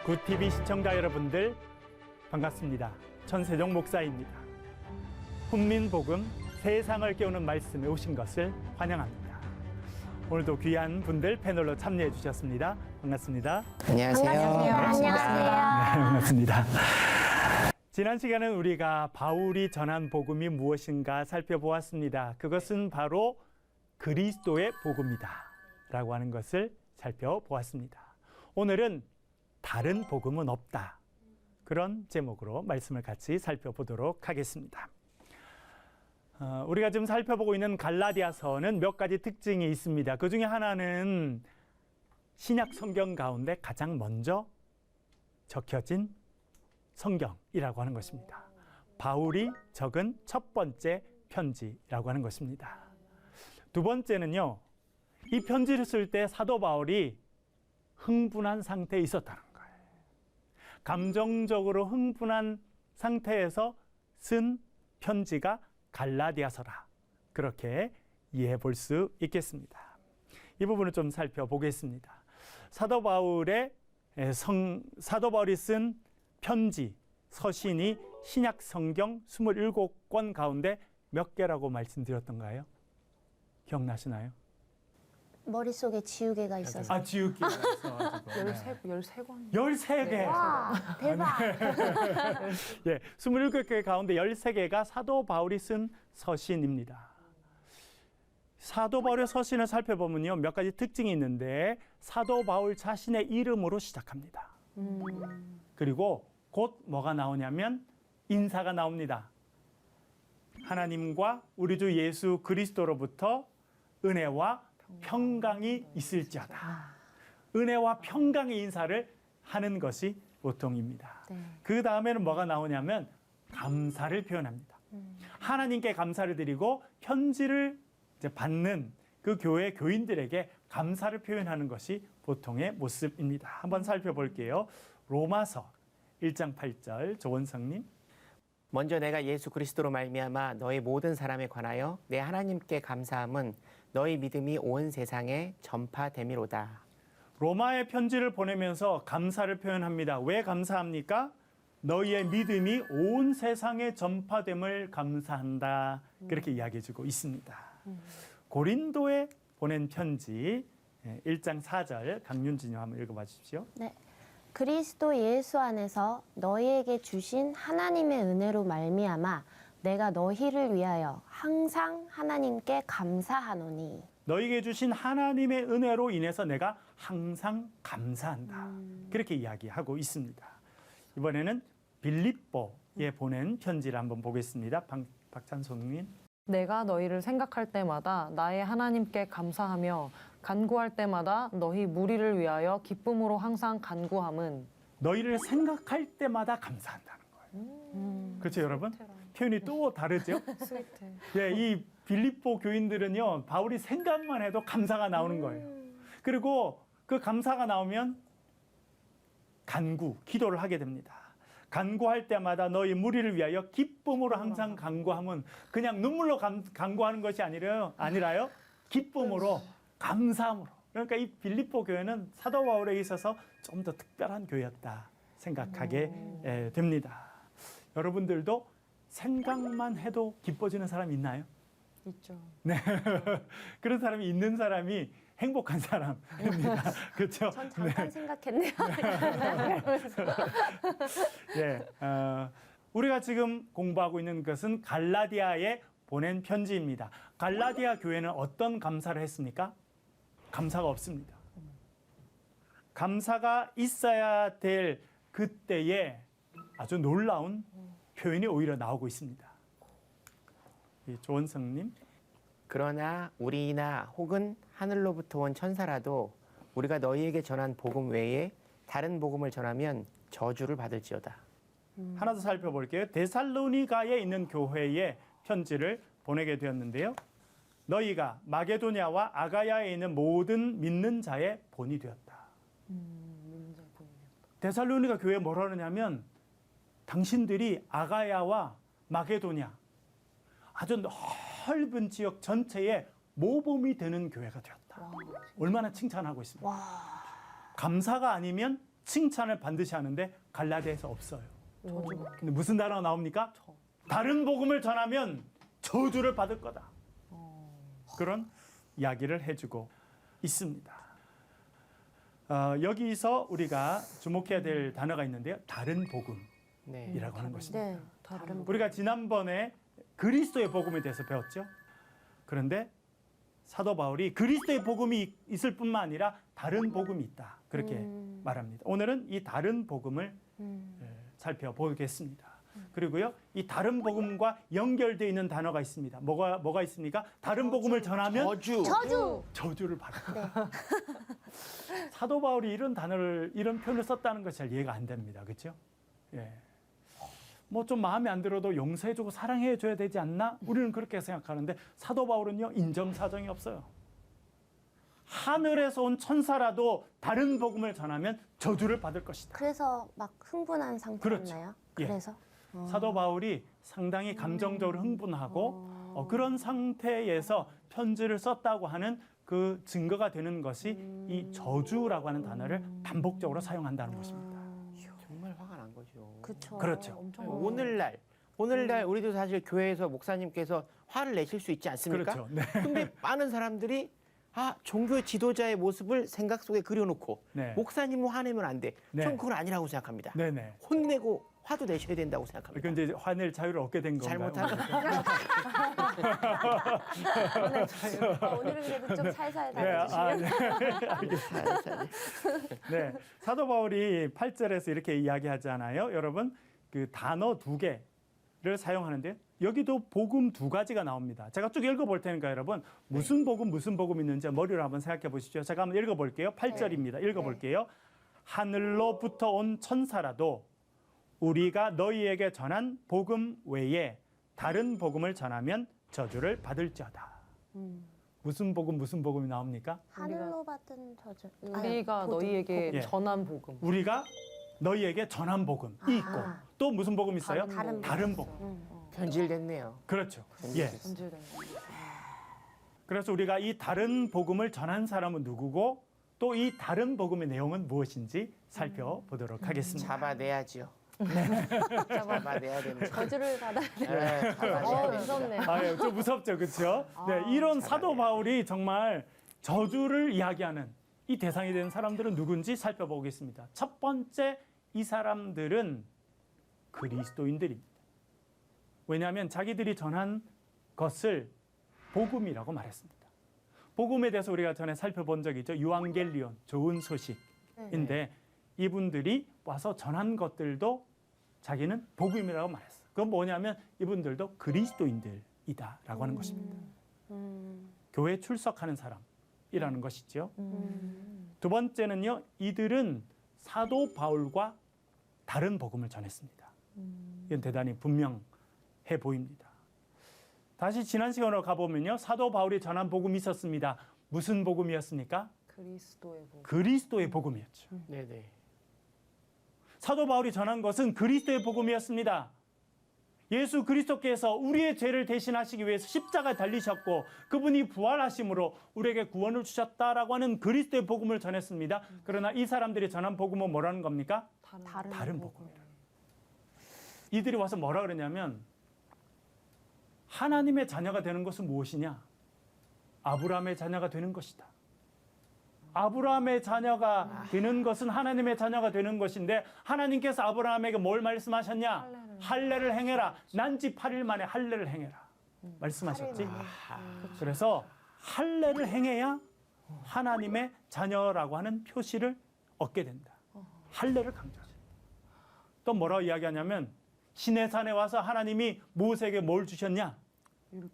굿TV 시청자 여러분들 반갑습니다. 천세종 목사입니다. 훈민복음 세상을 깨우는 말씀에 오신 것을 환영합니다. 오늘도 귀한 분들 패널로 참여해 주셨습니다. 반갑습니다. 안녕하세요. 안녕하세요. 네, 반갑습니다. 지난 시간은 우리가 바울이 전한 복음이 무엇인가 살펴보았습니다. 그것은 바로 그리스도의 복음이다 라고 하는 것을 살펴보았습니다. 오늘은 다른 복음은 없다. 그런 제목으로 말씀을 같이 살펴보도록 하겠습니다. 우리가 지금 살펴보고 있는 갈라디아서는 몇 가지 특징이 있습니다. 그 중에 하나는 신약 성경 가운데 가장 먼저 적혀진 성경이라고 하는 것입니다. 바울이 적은 첫 번째 편지라고 하는 것입니다. 두 번째는요, 이 편지를 쓸 때 사도 바울이 흥분한 상태에 있었다는 거예요. 감정적으로 흥분한 상태에서 쓴 편지가 갈라디아서라. 그렇게 이해해 볼 수 있겠습니다. 이 부분을 좀 살펴보겠습니다. 사도 바울이 쓴 편지, 서신이 신약 성경 27권 가운데 몇 개라고 말씀드렸던가요? 기억나시나요? 머릿속에 지우개가 있어서. 아, 지우개가 있어가지고. 13권. 13개. 와, 대박. 예, 27개 가운데 13개가 사도 바울이 쓴 서신입니다. 사도 바울의 서신을 살펴보면요, 몇 가지 특징이 있는데 사도 바울 자신의 이름으로 시작합니다. 그리고 곧 뭐가 나오냐면 인사가 나옵니다. 하나님과 우리 주 예수 그리스도로부터 은혜와 평강이 있을지어다. 은혜와 평강의 인사를 하는 것이 보통입니다. 네. 그 다음에는 뭐가 나오냐면 감사를 표현합니다. 하나님께 감사를 드리고 편지를 이제 받는 그 교회 교인들에게 감사를 표현하는 것이 보통의 모습입니다. 한번 살펴볼게요. 로마서 1장 8절 조원성님. 먼저 내가 예수 그리스도로 말미암아 너희 모든 사람에 관하여 내 하나님께 감사함은 너희 믿음이 온 세상에 전파됨이로다. 로마의 편지를 보내면서 감사를 표현합니다. 왜 감사합니까? 너희의 믿음이 온 세상에 전파됨을 감사한다. 그렇게 이야기해주고 있습니다. 고린도에 보낸 편지 1장 4절 강윤진님 한번 읽어봐 주십시오. 네. 그리스도 예수 안에서 너희에게 주신 하나님의 은혜로 말미암아 내가 너희를 위하여 항상 하나님께 감사하노니. 너희에게 주신 하나님의 은혜로 인해서 내가 항상 감사한다. 그렇게 이야기하고 있습니다. 이번에는 빌립보에 보낸 편지를 한번 보겠습니다. 박찬송님. 내가 너희를 생각할 때마다 나의 하나님께 감사하며 간구할 때마다 너희 무리를 위하여 기쁨으로 항상 간구함은. 너희를 생각할 때마다 감사한다는 거예요. 그렇죠, 여러분? 표현이 또 다르죠? 스위트. 예, 이 빌립보 교인들은요, 바울이 생각만 해도 감사가 나오는 거예요. 그리고 그 감사가 나오면 간구, 기도를 하게 됩니다. 간구할 때마다 너희 무리를 위하여 기쁨으로 항상 간구하면 그냥 눈물로 간구하는 것이 아니라요. 기쁨으로, 감사함으로. 그러니까 이 빌립보 교회는 사도 바울에 있어서 좀 더 특별한 교회였다 생각하게 됩니다. 여러분들도 생각만 해도 기뻐지는 사람 있나요? 있죠. 네. 그런 사람이 있는 사람이 행복한 사람입니다. 그렇죠? 전 잠깐 생각했네요. 예, 우리가 지금 공부하고 있는 것은 갈라디아에 보낸 편지입니다. 갈라디아 교회는 어떤 감사를 했습니까? 감사가 없습니다. 감사가 있어야 될 그때에 아주 놀라운 표현이 오히려 나오고 있습니다. 조원성님. 그러나 우리나 혹은 하늘로부터 온 천사라도 우리가 너희에게 전한 복음 외에 다른 복음을 전하면 저주를 받을지어다. 하나 더 살펴볼게요. 데살로니가에 있는 교회에 편지를 보내게 되었는데요. 너희가 마게도냐와 아가야에 있는 모든 믿는 자의 본이 되었다. 데살로니가 교회에 뭐라 그러냐면 당신들이 아가야와 마게도냐 아주 넓은 지역 전체에 모범이 되는 교회가 되었다. 얼마나 칭찬하고 있습니다. 감사가 아니면 칭찬을 반드시 하는데 갈라디아에서 없어요. 저주밖에. 근데 무슨 단어가 나옵니까? 다른 복음을 전하면 저주를 받을 거다. 그런 이야기를 해주고 있습니다. 여기서 우리가 주목해야 될 단어가 있는데요. 다른 복음이라고 네. 하는 것입니다. 네. 다른 우리가 지난번에 그리스도의 복음에 대해서 배웠죠. 그런데 사도 바울이 그리스도의 복음이 있을 뿐만 아니라 다른 복음이 있다. 그렇게 말합니다. 오늘은 이 다른 복음을 살펴보겠습니다. 그리고요, 이 다른 복음과 연결되어 있는 단어가 있습니다. 뭐가 있습니까? 다른 복음을 전하면 저주. 저주를 받아. 사도 바울이 이런 표현을 썼다는 것이 잘 이해가 안 됩니다. 그렇죠? 예. 뭐 좀 마음에 안 들어도 용서해주고 사랑해줘야 되지 않나? 우리는 그렇게 생각하는데 사도 바울은요, 인정사정이 없어요. 하늘에서 온 천사라도 다른 복음을 전하면 저주를 받을 것이다. 그래서 막 흥분한 상태였나요? 예. 그래서 사도 바울이 상당히 감정적으로 흥분하고 그런 상태에서 편지를 썼다고 하는 그 증거가 되는 것이 이 저주라고 하는 단어를 반복적으로 사용한다는 것입니다. 정말 화가 난 거죠. 그쵸. 그렇죠. 엄청 오늘날 우리도 사실 교회에서 목사님께서 화를 내실 수 있지 않습니까? 그렇죠. 네. 근데 많은 사람들이 종교 지도자의 모습을 생각 속에 그려놓고 네. 목사님은 화내면 안 돼. 네. 전 그건 아니라고 생각합니다. 네네. 혼내고 화도 내셔야 된다고 생각합니다. 그 이제 화낼 자유를 얻게 된 건가요? 잘못하면 오늘은 그래도 좀 살살 네, 다뤄주시면. 네. 사도 바울이 8절에서 이렇게 이야기하잖아요. 여러분, 그 단어 2개를 사용하는데 여기도 복음 2가지가 나옵니다. 제가 쭉 읽어볼 테니까 여러분 무슨 복음 있는지 머리로 한번 생각해 보시죠. 제가 한번 읽어볼게요. 8절입니다. 읽어볼게요. 하늘로부터 온 천사라도 우리가 너희에게 전한 복음 외에 다른 복음을 전하면 저주를 받을지어다. 무슨 복음이 나옵니까? 하늘로 받은 저주. 우리가 복음, 너희에게 예. 전한 복음. 우리가 너희에게 전한 복음이 있고 또 무슨 복음 있어요? 다른 복음. 변질됐네요. 그렇죠. 예. 변질된 거. 그래서 우리가 이 다른 복음을 전한 사람은 누구고 또 이 다른 복음의 내용은 무엇인지 살펴보도록 하겠습니다. 잡아내야지요. 잡아내야 됩니다. 저주를 받아야 돼. 네, 잡아내야 됩니다. 무섭네요. 예, 좀 무섭죠, 그렇죠? 네, 이런 사도 바울이 정말 저주를 이야기하는 이 대상이 되는 사람들은 누군지 살펴보겠습니다. 첫 번째, 이 사람들은 그리스도인들입니다. 왜냐하면 자기들이 전한 것을 복음이라고 말했습니다. 복음에 대해서 우리가 전에 살펴본 적이 있죠. 유앙겔리온, 좋은 소식인데 이분들이 와서 전한 것들도 자기는 복음이라고 말했어요. 그건 뭐냐면 이분들도 그리스도인들이다라고 하는 것입니다. 교회에 출석하는 사람이라는 것이죠. 두 번째는요, 이들은 사도 바울과 다른 복음을 전했습니다. 이건 대단히 분명해 보입니다. 다시 지난 시간으로 가보면요, 사도 바울이 전한 복음이 있었습니다. 무슨 복음이었습니까? 그리스도의 복음. 그리스도의 복음이었죠. 네네. 사도 바울이 전한 것은 그리스도의 복음이었습니다. 예수 그리스도께서 우리의 죄를 대신하시기 위해서 십자가에 달리셨고 그분이 부활하심으로 우리에게 구원을 주셨다라고 하는 그리스도의 복음을 전했습니다. 그러나 이 사람들이 전한 복음은 뭐라는 겁니까? 다른 복음이라. 이들이 와서 뭐라 그러냐면 하나님의 자녀가 되는 것은 무엇이냐? 아브라함의 자녀가 되는 것이다. 아브라함의 자녀가 되는 것은 하나님의 자녀가 되는 것인데 하나님께서 아브라함에게 뭘 말씀하셨냐? 할례를 행해라. 난지 8일 만에 할례를 행해라. 말씀하셨지? 그래서 할례를 행해야 하나님의 자녀라고 하는 표시를 얻게 된다. 할례를 강조하죠. 또 뭐라고 이야기하냐면 시내산에 와서 하나님이 모세에게 뭘 주셨냐?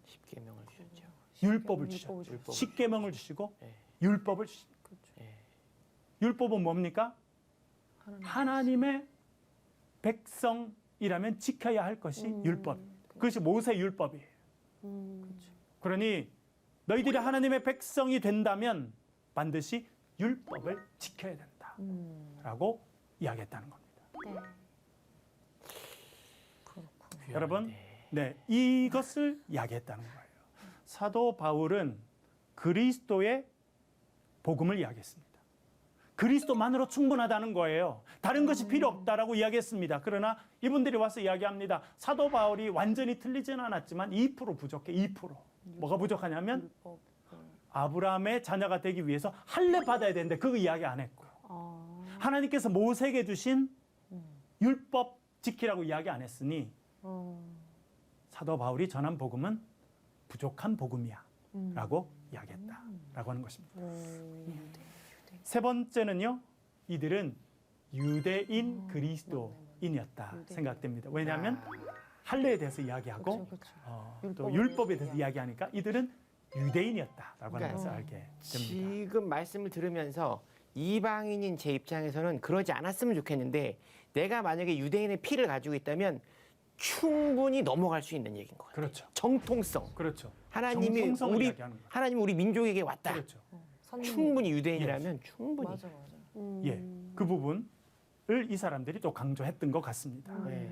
십계명을 주셨죠. 율법을 주셨죠. 십계명을 주시고 네. 율법을 주십니다. 율법은 뭡니까? 하나님의 백성이라면 지켜야 할 것이 율법입니다. 그것이 모세 율법이에요. 그러니 너희들이 하나님의 백성이 된다면 반드시 율법을 지켜야 된다라고 이야기했다는 겁니다. 여러분, 네, 이것을 이야기했다는 거예요. 사도 바울은 그리스도의 복음을 이야기했습니다. 그리스도만으로 충분하다는 거예요. 다른 것이 필요 없다라고 이야기했습니다. 그러나 이분들이 와서 이야기합니다. 사도 바울이 완전히 틀리지는 않았지만 2% 부족해. 2%. 뭐가 부족하냐면 아브라함의 자녀가 되기 위해서 할례 받아야 되는데 그거 이야기 안 했고요. 하나님께서 모세에게 주신 율법 지키라고 이야기 안 했으니 사도 바울이 전한 복음은 부족한 복음이야 라고 이야기했다라고 하는 것입니다. 세 번째는요, 이들은 유대인 그리스도인이었다 생각됩니다. 왜냐하면 할례에 대해서 이야기하고 또 율법에 대해서 이야기하니까 이들은 유대인이었다라고 하는 것을 알게 됩니다. 지금 말씀을 들으면서 이방인인 제 입장에서는 그러지 않았으면 좋겠는데 내가 만약에 유대인의 피를 가지고 있다면 충분히 넘어갈 수 있는 얘기인 거예요. 그렇죠. 정통성. 그렇죠. 하나님이 정통성을 우리 이야기하는 거예요. 하나님이 우리 민족에게 왔다. 그렇죠. 충분히 유대인이라면 충분히. 맞아. 예, 그 부분을 이 사람들이 또 강조했던 것 같습니다. 네.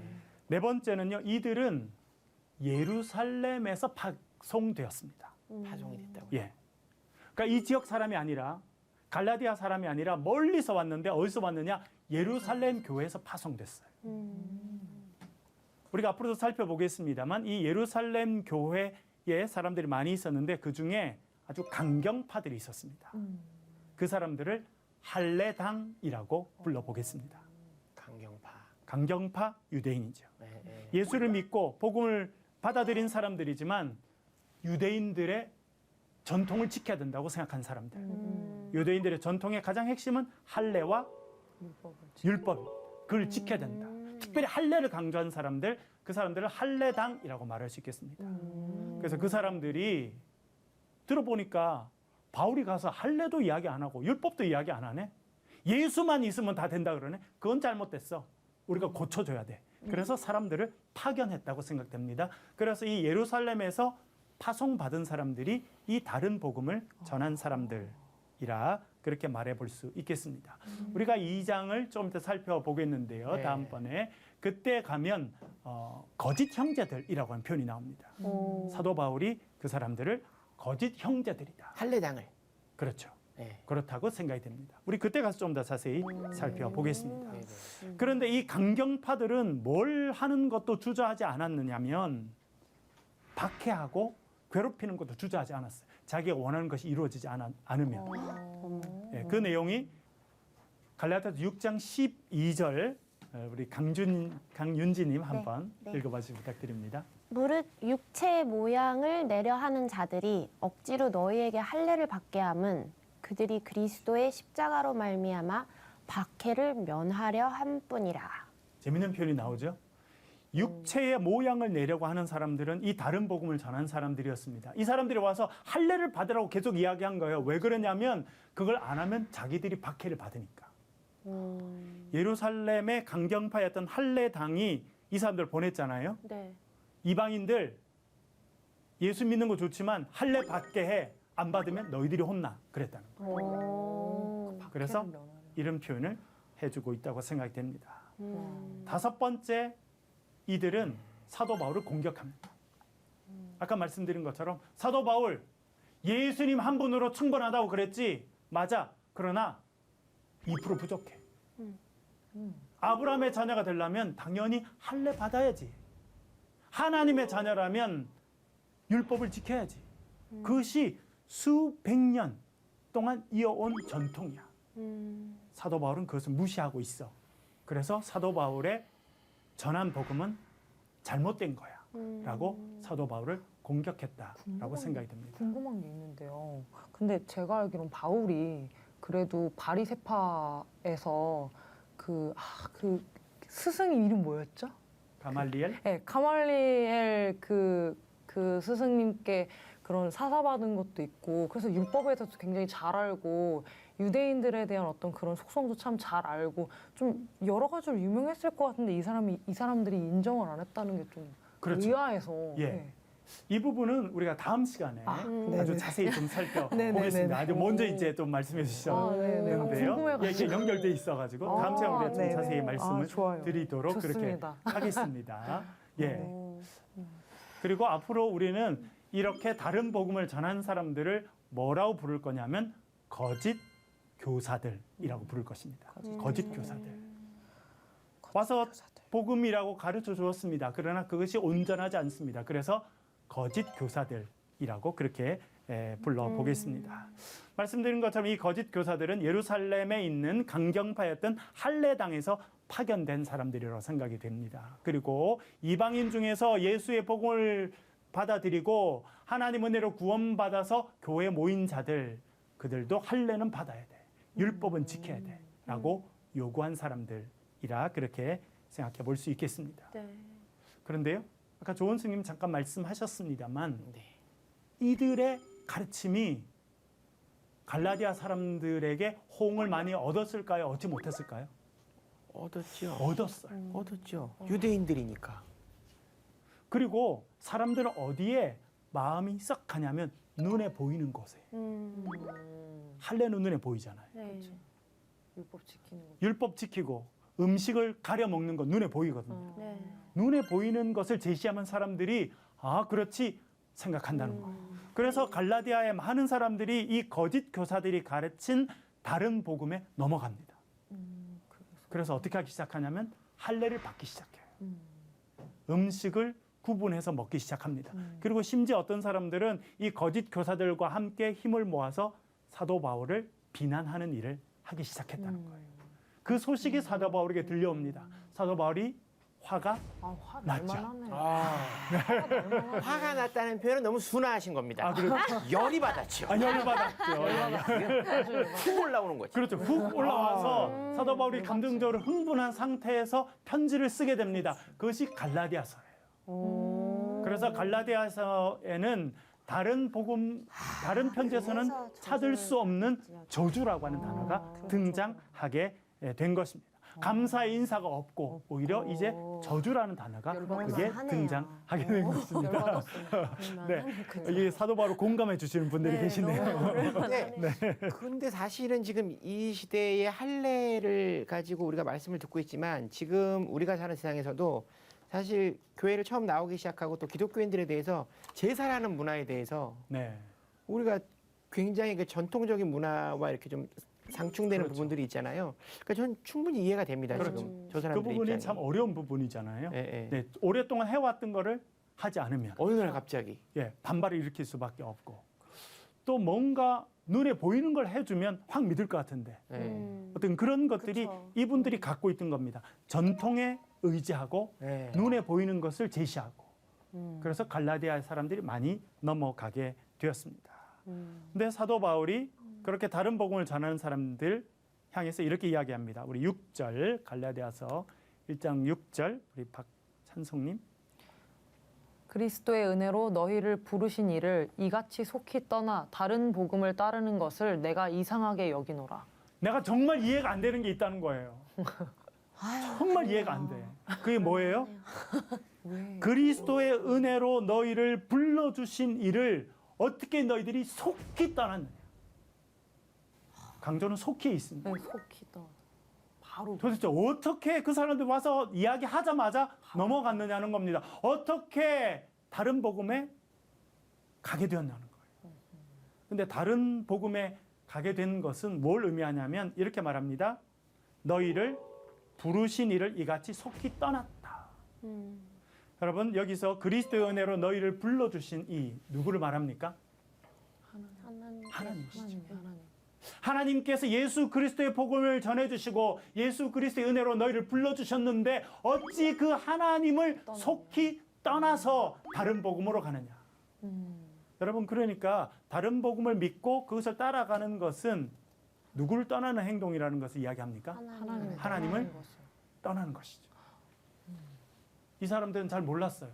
네 번째는요, 이들은 예루살렘에서 파송되었습니다. 파송이 됐다고. 예, 그러니까 이 지역 사람이 아니라 갈라디아 사람이 아니라 멀리서 왔는데 어디서 왔느냐? 예루살렘 교회에서 파송됐어요. 우리가 앞으로도 살펴보겠습니다만 이 예루살렘 교회에 사람들이 많이 있었는데 그 중에 아주 강경파들이 있었습니다. 그 사람들을 할례당이라고 불러보겠습니다. 강경파. 강경파 유대인이죠. 네, 네. 예수를 믿고 복음을 받아들인 사람들이지만 유대인들의 전통을 지켜야 된다고 생각한 사람들. 유대인들의 전통의 가장 핵심은 할례와 율법. 그걸 지켜야 된다. 특별히 할례를 강조한 사람들, 그 사람들을 할례당이라고 말할 수 있겠습니다. 그래서 그 사람들이 들어보니까 바울이 가서 할례도 이야기 안 하고 율법도 이야기 안 하네. 예수만 있으면 다 된다 그러네. 그건 잘못됐어. 우리가 고쳐줘야 돼. 그래서 사람들을 파견했다고 생각됩니다. 그래서 이 예루살렘에서 파송받은 사람들이 이 다른 복음을 전한 사람들이라 그렇게 말해볼 수 있겠습니다. 우리가 2장을 좀 더 살펴보겠는데요. 네. 다음번에 그때 가면 거짓 형제들이라고 하는 표현이 나옵니다. 사도 바울이 그 사람들을 거짓 형제들이다. 할례당을. 그렇죠. 네. 그렇다고 생각이 됩니다. 우리 그때 가서 좀 더 자세히 살펴보겠습니다. 네, 네. 그런데 이 강경파들은 뭘 하는 것도 주저하지 않았느냐면 박해하고 괴롭히는 것도 주저하지 않았어요. 자기가 원하는 것이 이루어지지 않으면. 예, 그 내용이 갈라디아서 6장 12절 우리 강윤지님 한번 네. 읽어봐 주시기 부탁드립니다. 무릇 육체의 모양을 내려 하는 자들이 억지로 너희에게 할례를 받게 함은 그들이 그리스도의 십자가로 말미암아 박해를 면하려 함뿐이라. 재밌는 표현이 나오죠. 육체의 모양을 내려고 하는 사람들은 이 다른 복음을 전한 사람들이었습니다. 이 사람들이 와서 할례를 받으라고 계속 이야기한 거예요. 왜 그러냐면 그걸 안 하면 자기들이 박해를 받으니까. 예루살렘의 강경파였던 할례당이 이 사람들을 보냈잖아요. 네. 이방인들 예수 믿는 거 좋지만 할례 받게 해. 안 받으면 너희들이 혼나. 그랬다는 거예요. 그래서 이런 표현을 해주고 있다고 생각이 됩니다. 다섯 번째, 이들은 사도 바울을 공격합니다. 아까 말씀드린 것처럼 사도 바울 예수님 한 분으로 충분하다고 그랬지. 맞아. 그러나 2% 부족해. 아브라함의 자녀가 되려면 당연히 할례 받아야지. 하나님의 자녀라면 율법을 지켜야지. 그것이 수백 년 동안 이어온 전통이야. 사도 바울은 그것을 무시하고 있어. 그래서 사도 바울의 전한 복음은 잘못된 거야 라고 사도 바울을 공격했다라고 생각이 듭니다. 궁금한 게 있는데요. 근데 제가 알기로는 바울이 그래도 바리새파에서 그 스승님 이름 뭐였죠? 가말리엘? 네, 가말리엘 그 스승님께 그런 사사받은 것도 있고, 그래서 율법에 대해서 굉장히 잘 알고, 유대인들에 대한 어떤 그런 속성도 참 잘 알고, 좀 여러 가지로 유명했을 것 같은데 이 사람들이 인정을 안 했다는 게 좀 그렇죠. 의아해서. 예. 네. 이 부분은 우리가 다음 시간에 아주 네네. 자세히 좀 네네네네. 살펴보겠습니다. 아주 먼저 오. 이제 또 말씀해 네네. 주셨는데요. 궁금해가지고. 이게 연결돼 있어가지고 다음 시간에 우리가 좀 네네. 자세히 말씀을 좋아요. 드리도록 좋습니다. 그렇게 하겠습니다. 예. 오. 그리고 앞으로 우리는 이렇게 다른 복음을 전한 사람들을 뭐라고 부를 거냐면 거짓 교사들이라고 부를 것입니다. 거짓 교사들. 와서 복음이라고 가르쳐 주었습니다. 그러나 그것이 온전하지 않습니다. 그래서 거짓 교사들이라고 그렇게 불러보겠습니다. 말씀드린 것처럼 이 거짓 교사들은 예루살렘에 있는 강경파였던 할례당에서 파견된 사람들이라고 생각이 됩니다. 그리고 이방인 중에서 예수의 복음을 받아들이고 하나님 은혜로 구원받아서 교회에 모인 자들, 그들도 할례는 받아야 돼. 율법은 지켜야 돼. 라고 요구한 사람들이라 그렇게 생각해 볼 수 있겠습니다. 네. 그런데요, 아까 조원 스님 잠깐 말씀하셨습니다만 네. 이들의 가르침이 갈라디아 사람들에게 호응을 많이 얻었을까요? 얻지 못했을까요? 얻었죠. 얻었어요. 얻었죠. 유대인들이니까. 그리고 사람들은 어디에 마음이 썩 가냐면 눈에 보이는 곳에. 할례는 눈에 보이잖아요. 네. 율법 지키는 거. 율법 지키고 음식을 가려 먹는 건 눈에 보이거든요. 네. 눈에 보이는 것을 제시하면 사람들이 아 그렇지 생각한다는 거예요. 그래서 갈라디아의 많은 사람들이 이 거짓 교사들이 가르친 다른 복음에 넘어갑니다. 그래서 어떻게 하기 시작하냐면 할례를 받기 시작해요. 음식을 구분해서 먹기 시작합니다. 그리고 심지어 어떤 사람들은 이 거짓 교사들과 함께 힘을 모아서 사도 바울을 비난하는 일을 하기 시작했다는 거예요. 그 소식이 사도 바울에게 들려옵니다. 사도 바울이 화가 화 났죠. 날만하네. 화가 났다는 표현은 너무 순화하신 겁니다. 아, 그래요? 열이 받았죠. 열을 받았죠. 훅 올라오는 거죠. 그렇죠. 훅 올라와서 사도 바울이 감정적으로 흥분한 상태에서 편지를 쓰게 됩니다. 그것이 갈라디아서예요. 그래서 갈라디아서에는 다른 복음, 다른 편지에서는 그래서 찾을 수 없는 저주라고 하는 단어가 등장하게 된 것입니다. 감사의 인사가 없고 오히려 이제 저주라는 단어가 그게 열받하네요. 등장하게 된 것입니다. 열받았어요. 네, 이게 사도 바울 공감해 주시는 분들이 계시네요. 그런데 사실은 지금 이 시대의 할례를 가지고 우리가 말씀을 듣고 있지만 지금 우리가 사는 세상에서도 사실 교회를 처음 나오기 시작하고 또 기독교인들에 대해서 제사라는 문화에 대해서 네, 우리가 굉장히 그 전통적인 문화와 이렇게 좀 상충되는 그렇죠. 부분들이 있잖아요. 그러니까 전 충분히 이해가 됩니다. 그렇죠. 지금 저 그 사람들의 부분이 입장이. 참 어려운 부분이잖아요. 예, 예. 네, 오랫동안 해왔던 거를 하지 않으면 어느 날 갑자기 반발을 일으킬 수밖에 없고 또 뭔가 눈에 보이는 걸 해주면 확 믿을 것 같은데 예. 어떤 그런 것들이 그쵸. 이분들이 갖고 있던 겁니다. 전통에 의지하고 예. 눈에 보이는 것을 제시하고 그래서 갈라디아 사람들이 많이 넘어가게 되었습니다. 근데 사도 바울이 그렇게 다른 복음을 전하는 사람들 향해서 이렇게 이야기합니다. 우리 6절 갈라디아서 1장 6절 우리 박찬송님. 그리스도의 은혜로 너희를 부르신 이를 이같이 속히 떠나 다른 복음을 따르는 것을 내가 이상하게 여기노라. 내가 정말 이해가 안 되는 게 있다는 거예요. 정말 이해가 안 돼. 그게 뭐예요? 왜? 그리스도의 은혜로 너희를 불러주신 이를 어떻게 너희들이 속히 떠났느냐. 강조는 속히 있습니다. 네, 속히 떠나. 바로. 도대체 어떻게 그 사람들 와서 이야기하자마자 넘어갔느냐는 겁니다. 어떻게 다른 복음에 가게 되었냐는 거예요. 근데 다른 복음에 가게 된 것은 뭘 의미하냐면 이렇게 말합니다. 너희를 부르신 이를 이같이 속히 떠났다. 여러분 여기서 그리스도의 은혜로 너희를 불러주신 이 누구를 말합니까? 하나님이시죠. 하나님. 하나님께서 예수 그리스도의 복음을 전해주시고 예수 그리스도의 은혜로 너희를 불러주셨는데 어찌 그 하나님을 속히 떠나서 다른 복음으로 가느냐. 여러분 그러니까 다른 복음을 믿고 그것을 따라가는 것은 누구를 떠나는 행동이라는 것을 이야기합니까? 하나님을 떠나는 것이죠. 이 사람들은 잘 몰랐어요.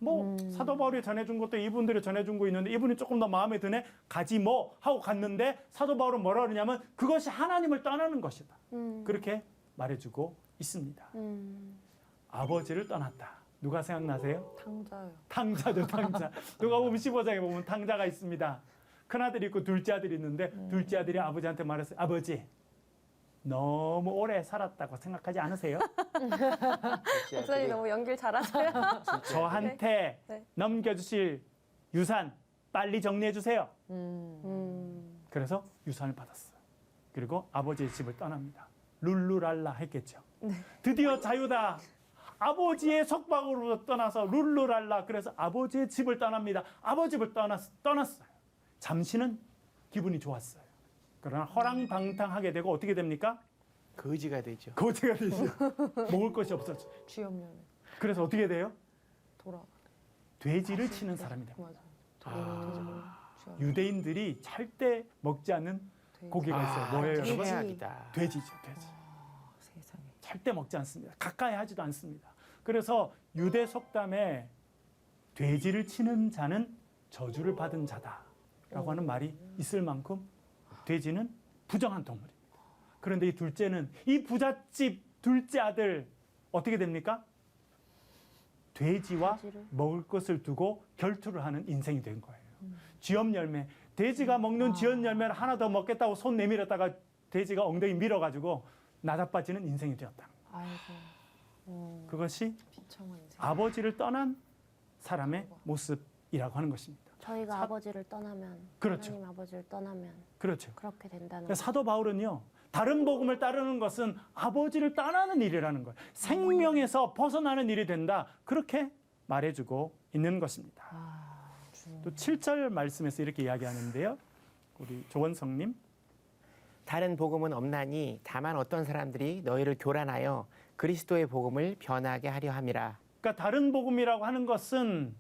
뭐 사도 바울이 전해준 것도 이분들이 전해준 거 있는데 이분이 조금 더 마음에 드네 가지 뭐 하고 갔는데 사도 바울은 뭐라 그러냐면 그것이 하나님을 떠나는 것이다. 그렇게 말해주고 있습니다. 아버지를 떠났다. 누가 생각나세요? 탕자요. 탕자죠, 탕자. 누가 보면 15장에 보면 탕자가 있습니다. 큰아들이 있고 둘째 아들이 있는데 둘째 아들이 아버지한테 말했어요. 아버지, 너무 오래 살았다고 생각하지 않으세요? 목사님 너무 연기를 잘하세요. 저한테 네. 넘겨주실 유산 빨리 정리해 주세요. 음. 그래서 유산을 받았어요. 그리고 아버지의 집을 떠납니다. 룰루랄라 했겠죠. 네. 드디어 자유다. 아버지의 속박으로 떠나서 룰루랄라. 그래서 아버지의 집을 떠납니다. 아버지 집을 떠났어요. 잠시는 기분이 좋았어요. 그러나 허랑방탕하게 되고 어떻게 됩니까? 거지가 되죠. 거지가 되죠. 먹을 것이 없었죠. 쥐염년에 그래서 어떻게 돼요? 돌아. 돼지를 치는 사람이 됩니다. 맞아. 유대인들이 절대 먹지 않는 돼지. 고기가 있어요. 뭐예요, 돼지. 여러분? 최악이다. 돼지죠, 돼지. 세상에. 절대 먹지 않습니다. 가까이 하지도 않습니다. 그래서 유대 속담에 돼지를 치는 자는 저주를 받은 자다라고 하는 말이 있을 만큼 돼지는 부정한 동물입니다. 그런데 이 둘째는 이 부잣집 둘째 아들 어떻게 됩니까? 돼지와 돼지를? 먹을 것을 두고 결투를 하는 인생이 된 거예요. 쥐염 열매. 돼지가 먹는 쥐염 열매를 하나 더 먹겠다고 손 내밀었다가 돼지가 엉덩이 밀어가지고 나자빠지는 인생이 되었다. 아이고. 그것이 비참한 인생. 아버지를 떠난 사람의 모습이라고 하는 것입니다. 저희가 아버지를 떠나면 그렇죠. 하나님 아버지를 떠나면 그렇죠. 그렇게 된다는 그러니까 사도 바울은요. 다른 복음을 따르는 것은 아버지를 떠나는 일이라는 거예요. 생명에서 벗어나는 일이 된다. 그렇게 말해주고 있는 것입니다. 또 7절 말씀에서 이렇게 이야기하는데요. 우리 조원성님. 다른 복음은 없나니 다만 어떤 사람들이 너희를 교란하여 그리스도의 복음을 변하게 하려 함이라. 그러니까 다른 복음이라고 하는 것은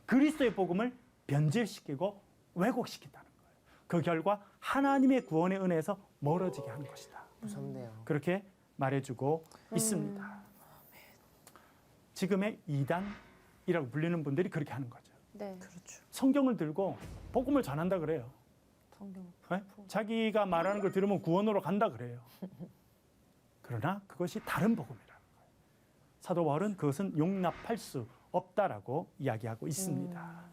그리스도의 복음을 변질시키고 왜곡시킨다는 거예요. 그 결과 하나님의 구원의 은혜에서 멀어지게 하는 것이다. 무섭네요. 그렇게 말해주고 있습니다. 지금의 이단이라고 불리는 분들이 그렇게 하는 거죠. 네. 그렇죠. 성경을 들고 복음을 전한다 그래요. 성경. 네? 자기가 말하는 걸 들으면 구원으로 간다 그래요. 그러나 그것이 다른 복음이라는 거예요. 사도 바울은 그것은 용납할 수 없다라고 이야기하고 있습니다.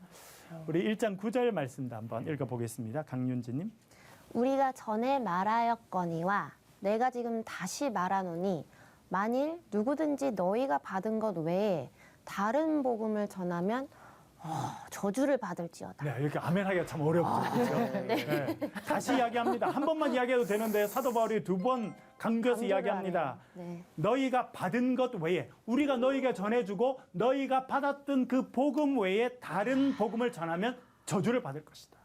우리 1장 9절 말씀도 한번 읽어보겠습니다. 강윤지님. 우리가 전에 말하였거니와 내가 지금 다시 말하노니 만일 누구든지 너희가 받은 것 외에 다른 복음을 전하면 저주를 받을지어다. 네, 이렇게 아멘하기가 참 어렵죠. 그렇죠? 네. 다시 이야기합니다. 한 번만 이야기해도 되는데 사도 바울이 두 번 강조해서 강조를 이야기합니다. 하네요. 네. 너희가 받은 것 외에 우리가 너희가 전해주고 너희가 받았던 그 복음 외에 다른 복음을 전하면 저주를 받을 것이다.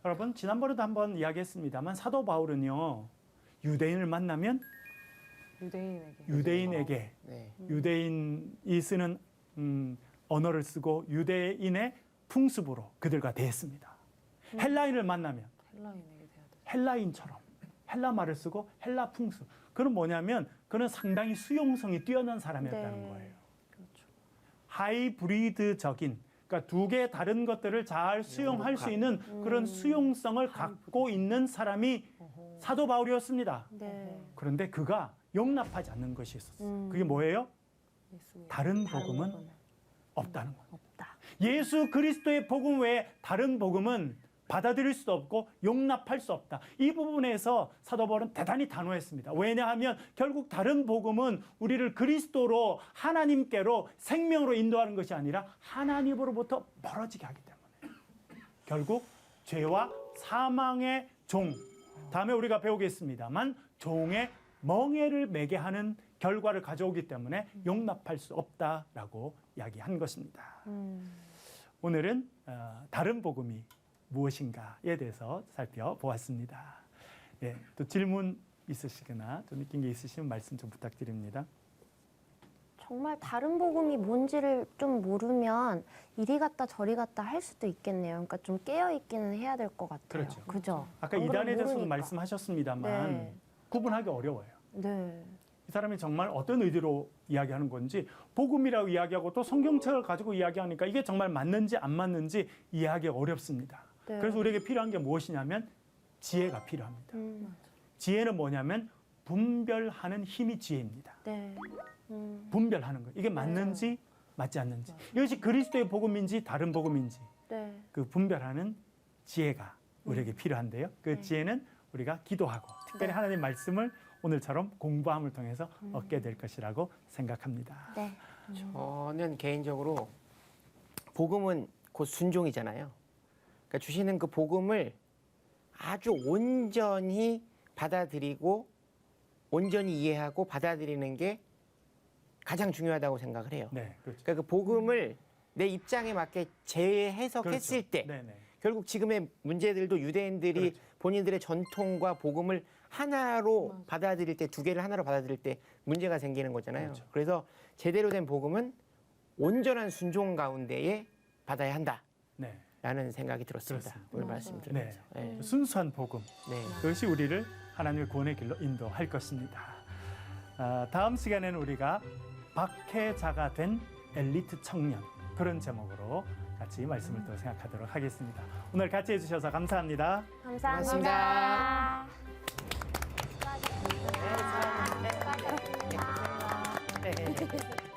여러분 지난번에도 한번 이야기했습니다만 사도 바울은요 유대인을 만나면 유대인에게 네. 유대인이 쓰는 언어를 쓰고 유대인의 풍습으로 그들과 대했습니다. 헬라인을 만나면 헬라인에게 돼야 돼. 헬라인처럼 헬라 말을 쓰고 헬라 풍습. 그는 뭐냐면 그는 상당히 수용성이 뛰어난 사람이었다는 네. 거예요. 그렇죠. 하이브리드적인 그러니까 두 개의 다른 것들을 잘 수용할 수 있는 그런 수용성을 갖고 있는 사람이 사도 바울이었습니다. 네. 그런데 그가 용납하지 않는 것이 있었어요. 그게 뭐예요? 예수의 다른 다른 복음은 복음은 없다는 거예요. 없다. 예수 그리스도의 복음 외에 다른 복음은 받아들일 수도 없고 용납할 수 없다. 이 부분에서 사도 바울은 대단히 단호했습니다. 왜냐하면 결국 다른 복음은 우리를 그리스도로 하나님께로 생명으로 인도하는 것이 아니라 하나님으로부터 멀어지게 하기 때문에 결국 죄와 사망의 종, 다음에 우리가 배우겠습니다만 종의 멍에를 매게 하는 결과를 가져오기 때문에 용납할 수 없다라고 이야기한 것입니다. 오늘은 다른 복음이 무엇인가에 대해서 살펴보았습니다. 예, 또 질문 있으시거나 또 느낀 게 있으시면 말씀 좀 부탁드립니다. 정말 다른 복음이 뭔지를 좀 모르면 이리 갔다 저리 갔다 할 수도 있겠네요. 그러니까 좀 깨어 있기는 해야 될 것 같아요. 그렇죠. 그죠? 아까 안 그러면 이단에 대해서도 모르니까. 말씀하셨습니다만 네. 구분하기 어려워요. 네. 이 사람이 정말 어떤 의도로 이야기하는 건지 복음이라고 이야기하고 또 성경책을 가지고 이야기하니까 이게 정말 맞는지 안 맞는지 이해하기 어렵습니다. 네. 그래서 우리에게 필요한 게 무엇이냐면 지혜가 필요합니다. 지혜는 뭐냐면 분별하는 힘이 지혜입니다. 네. 분별하는 거. 이게 맞는지 맞지 않는지. 이것이 그리스도의 복음인지 다른 복음인지 네. 그 분별하는 지혜가 우리에게 필요한데요. 그 네. 지혜는 우리가 기도하고 특별히 네. 하나님 말씀을 오늘처럼 공부함을 통해서 얻게 될 것이라고 생각합니다. 네. 저는 개인적으로 복음은 곧 순종이잖아요. 그러니까 주시는 그 복음을 아주 온전히 받아들이고 온전히 이해하고 받아들이는 게 가장 중요하다고 생각을 해요. 네, 그렇죠. 그러니까 그 복음을 내 입장에 맞게 재해석했을 때 네, 네. 결국 지금의 문제들도 유대인들이 그렇죠. 본인들의 전통과 복음을 하나로 받아들일 때, 두 개를 하나로 받아들일 때 문제가 생기는 거잖아요. 그렇죠. 그래서 제대로 된 복음은 온전한 순종 가운데에 받아야 네. 한다라는 생각이 들었습니다. 그렇습니다. 오늘 맞아요. 말씀 네. 들으면서. 네. 순수한 복음. 네. 그것이 우리를 하나님의 구원의 길로 인도할 것입니다. 다음 시간에는 우리가 박해자가 된 엘리트 청년 그런 제목으로 같이 말씀을 또 생각하도록 하겠습니다. 오늘 같이 해주셔서 감사합니다. 감사합니다. 네.